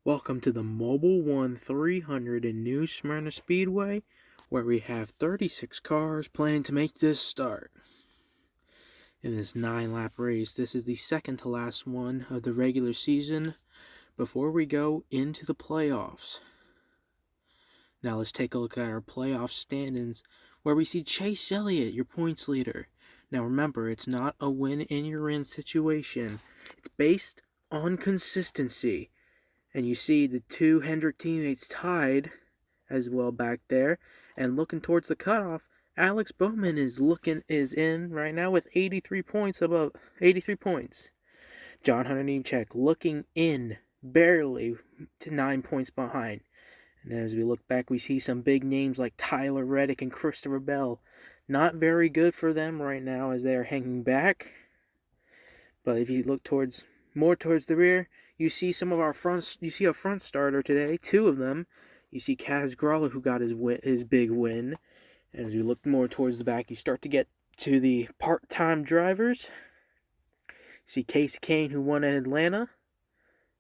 Welcome to the Mobil 1300 in New Smyrna Speedway, where we have 36 cars planning to make this start. In this 9-lap race, this is the second to last one of the regular season before we go into the playoffs. Now let's take a look at our playoff standings, where we see Chase Elliott, your points leader. Now remember, it's not a win and you're in situation. It's based on consistency. And you see the two Hendrick teammates tied as well back there. And looking towards the cutoff, Alex Bowman is in right now with 83 points. John Hunter Nemechek looking in barely to 9 points behind. And as we look back, we see some big names like Tyler Reddick and Christopher Bell. Not very good for them right now as they are hanging back. But if you look more towards the rear, you see some of our fronts. You see a front starter today, two of them. You see Kaz Gralla, who got his big win. And as you look more towards the back, you start to get to the part-time drivers. You see Casey Kane, who won in Atlanta.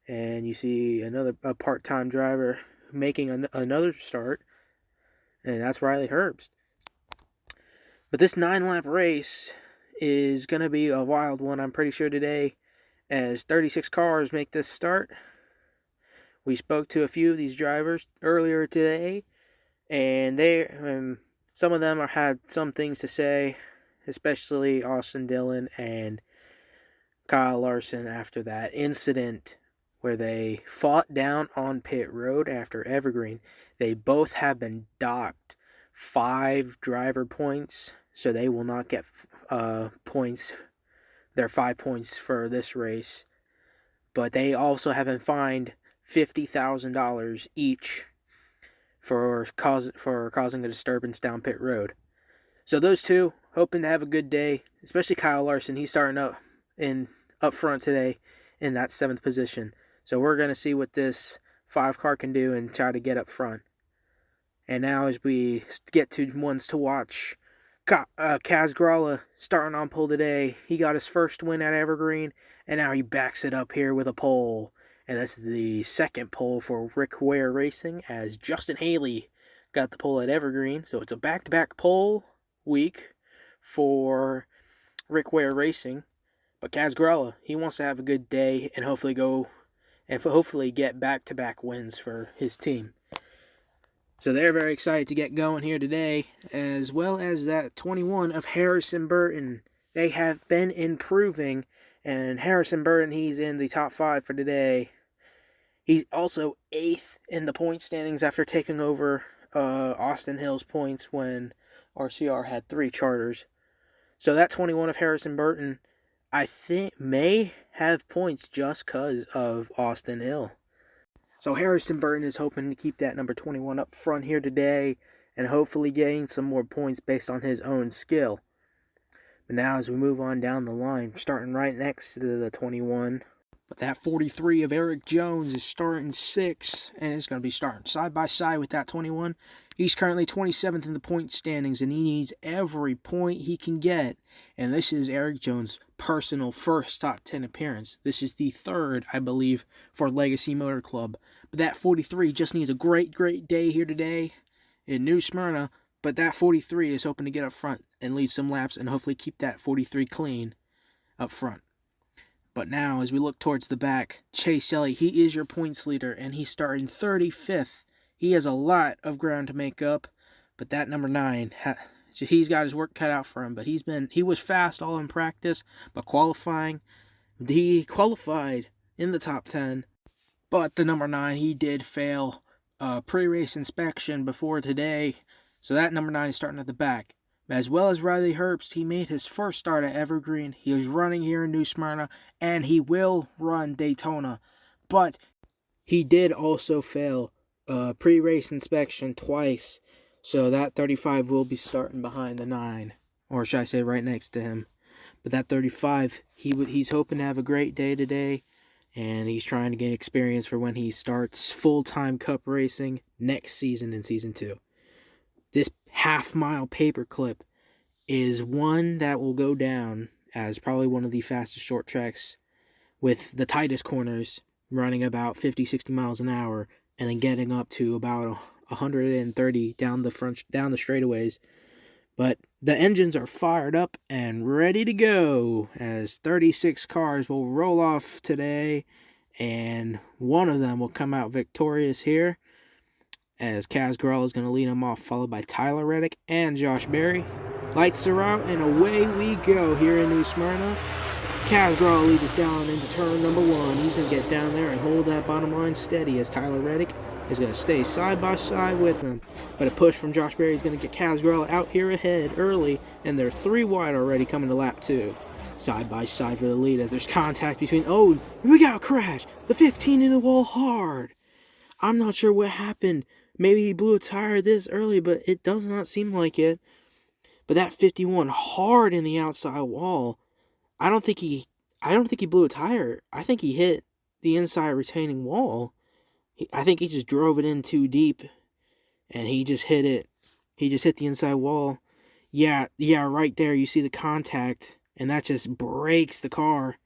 And you see a part-time driver making another start. And that's Riley Herbst. But this 9-lap race is going to be a wild one, I'm pretty sure, today, as 36 cars make this start. We spoke to a few of these drivers earlier today, and some of them had some things to say, especially Austin Dillon and Kyle Larson after that incident where they fought down on pit road after Evergreen. They both have been docked 5 driver points, so they will not get points. They're 5 points for this race, but they also have been fined $50,000 each for causing a disturbance down pit road. So those two hoping to have a good day, especially Kyle Larson. He's starting up front today in that 7th position. So we're going to see what this 5 car can do and try to get up front. And now as we get to ones to watch, Kaz Gralla starting on pole today. He got his first win at Evergreen, and now he backs it up here with a pole. And that's the second pole for Rick Ware Racing, as Justin Haley got the pole at Evergreen. So it's a back-to-back pole week for Rick Ware Racing. But Kaz Gralla, he wants to have a good day and hopefully get back-to-back wins for his team. So they're very excited to get going here today, as well as that 21 of Harrison Burton. They have been improving, and Harrison Burton, he's in the top 5 for today. He's also 8th in the point standings after taking over Austin Hill's points when RCR had 3 charters. So that 21 of Harrison Burton, I think, may have points just because of Austin Hill. So Harrison Burton is hoping to keep that number 21 up front here today and hopefully gain some more points based on his own skill. But now as we move on down the line, starting right next to the 21, but that 43 of Eric Jones is starting 6, and it's going to be starting side by side with that 21. He's currently 27th in the point standings, and he needs every point he can get. And this is Eric Jones' personal first top 10 appearance. This is the 3rd, I believe, for Legacy Motor Club. But that 43 just needs a great day here today in New Smyrna. But that 43 is hoping to get up front and lead some laps and hopefully keep that 43 clean up front. But now, as we look towards the back, Chase Elliott, he is your points leader, and he's starting 35th. He has a lot of ground to make up, but that number 9, he's got his work cut out for him. But he was fast all in practice, but qualifying, he qualified in the top 10. But the number 9, he did fail pre-race inspection before today, so that number 9 is starting at the back. As well as Riley Herbst, he made his first start at Evergreen. He was running here in New Smyrna, and he will run Daytona. But he did also fail pre-race inspection twice, so that 35 will be starting behind the 9, or should I say right next to him. But that 35, he's hoping to have a great day today, and he's trying to gain experience for when he starts full-time Cup racing next season in Season 2. This half-mile paperclip is one that will go down as probably one of the fastest short tracks with the tightest corners running about 50, 60 miles an hour, and then getting up to about 130 down the straightaways. But the engines are fired up and ready to go, as 36 cars will roll off today, and one of them will come out victorious here, as Kaz Gralla is going to lead them off, followed by Tyler Reddick and Josh Berry. Lights are out, and away we go here in New Smyrna. Kaz Gralla leads us down into turn number 1. He's going to get down there and hold that bottom line steady, as Tyler Reddick is going to stay side by side with him. But a push from Josh Berry is going to get Kaz Gralla out here ahead early, and they're 3 wide already coming to lap 2. Side by side for the lead, as there's contact between... Oh, we got a crash! The 15 in the wall hard! I'm not sure what happened. Maybe he blew a tire this early, but it does not seem like it. But that 51 hard in the outside wall. I don't think he blew a tire. I think he hit the inside retaining wall. I think he just drove it in too deep, and he just hit it. He just hit the inside wall. Yeah, right there you see the contact, and that just breaks the car.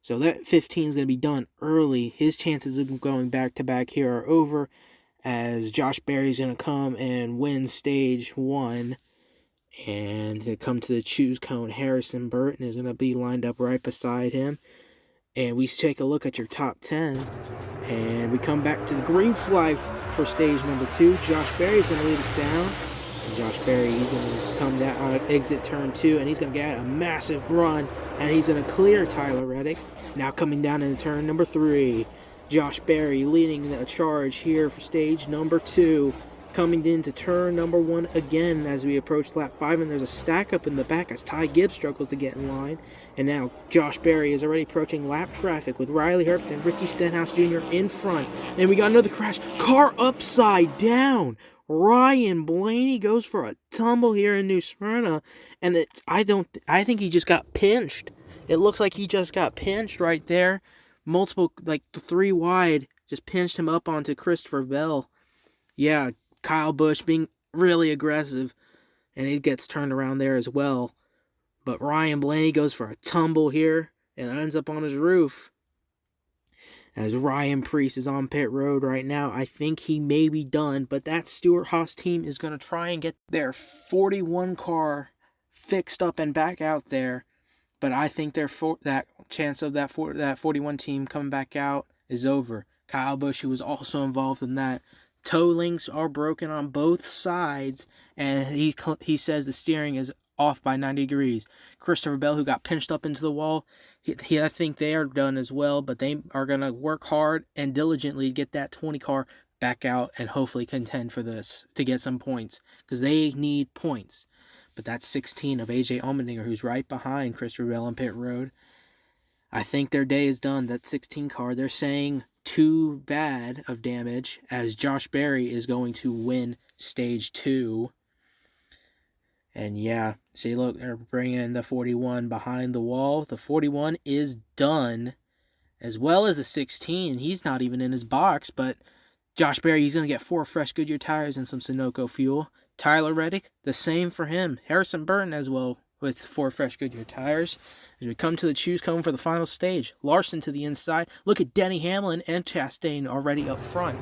So that 15 is going to be done early. His chances of going back-to-back here are over, as Josh Berry's going to come and win stage 1. And to come to the choose cone, Harrison Burton is going to be lined up right beside him. And we take a look at your top 10. And we come back to the green flag for stage number 2. Josh Berry is going to lead us down. And Josh Berry, he's going to come down, exit turn 2, and he's going to get a massive run. And he's going to clear Tyler Reddick. Now coming down into turn number 3. Josh Berry leading the charge here for stage number 2. Coming into turn number 1 again as we approach lap 5, and there's a stack up in the back as Ty Gibbs struggles to get in line. And now Josh Berry is already approaching lap traffic with Riley Herbst and Ricky Stenhouse Jr. in front. And we got another crash. Car upside down. Ryan Blaney goes for a tumble here in New Smyrna, and I think he just got pinched. It looks like he just got pinched right there. Multiple, like 3 wide, just pinched him up onto Christopher Bell. Yeah, Kyle Busch being really aggressive, and he gets turned around there as well. But Ryan Blaney goes for a tumble here and ends up on his roof. As Ryan Preece is on pit road right now, I think he may be done, but that Stewart-Haas team is going to try and get their 41 car fixed up and back out there. But I think that chance of that 41 team coming back out is over. Kyle Busch, who was also involved in that. Toe links are broken on both sides, and he says the steering is off by 90 degrees. Christopher Bell, who got pinched up into the wall, I think they are done as well, but they are going to work hard and diligently get that 20 car back out and hopefully contend for this to get some points, because they need points. But that's 16 of AJ Allmendinger, who's right behind Christopher Bell on pit road. I think their day is done. That 16 car, they're saying too bad of damage, as Josh Berry is going to win stage 2. And yeah, see, look, they're bringing the 41 behind the wall. The 41 is done, as well as the 16. He's not even in his box, but Josh Berry, he's going to get 4 fresh Goodyear tires and some Sunoco fuel. Tyler Reddick, the same for him. Harrison Burton as well, with 4 fresh Goodyear tires. As we come to the choose cone for the final stage, Larson to the inside. Look at Denny Hamlin and Chastain already up front.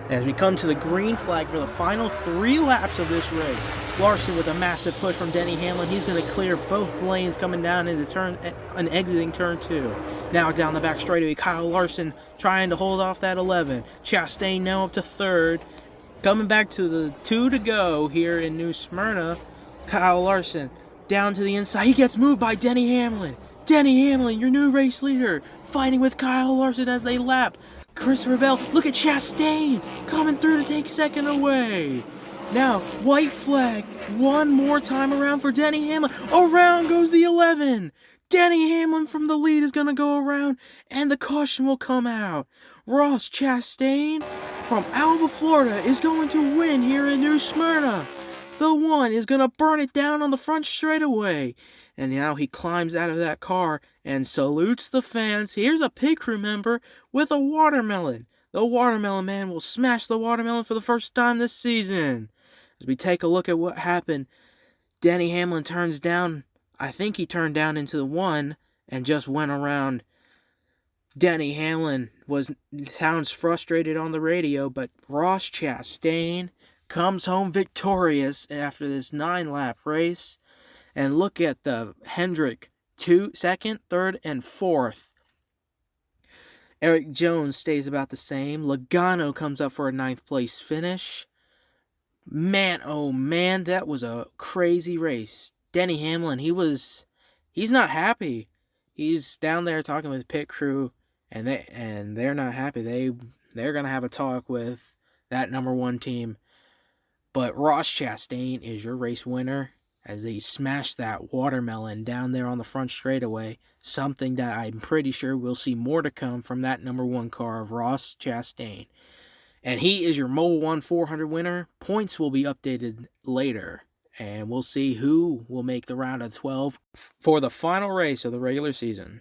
As we come to the green flag for the final 3 laps of this race, Larson with a massive push from Denny Hamlin. He's going to clear both lanes coming down into turn and exiting turn 2. Now down the back straightaway, Kyle Larson trying to hold off that 11. Chastain now up to 3rd. Coming back to the 2 to go here in New Smyrna, Kyle Larson down to the inside. He gets moved by Denny Hamlin. Denny Hamlin, your new race leader, fighting with Kyle Larson as they lap. Christopher Bell, look at Chastain coming through to take 2nd away. Now, white flag one more time around for Denny Hamlin. Around goes the 11. Denny Hamlin from the lead is going to go around, and the caution will come out. Ross Chastain from Alva, Florida, is going to win here in New Smyrna. The 1 is going to burn it down on the front straightaway. And now he climbs out of that car and salutes the fans. Here's a pit crew member with a watermelon. The Watermelon Man will smash the watermelon for the first time this season. As we take a look at what happened, Denny Hamlin turns down. I think he turned down into the 1 and just went around Denny Hamlin sounds frustrated on the radio, but Ross Chastain comes home victorious after this 9-lap race. And look at the Hendrick, second, third, and fourth. Eric Jones stays about the same. Logano comes up for a 9th place finish. Man, oh man, that was a crazy race. Denny Hamlin, he's not happy. He's down there talking with the pit crew, and they're not happy. They're gonna have a talk with that number 1 team. But Ross Chastain is your race winner as he smashed that watermelon down there on the front straightaway. Something that I'm pretty sure we'll see more to come from that number 1 car of Ross Chastain. And he is your Mobil 1 400 winner. Points will be updated later. And we'll see who will make the round of 12 for the final race of the regular season.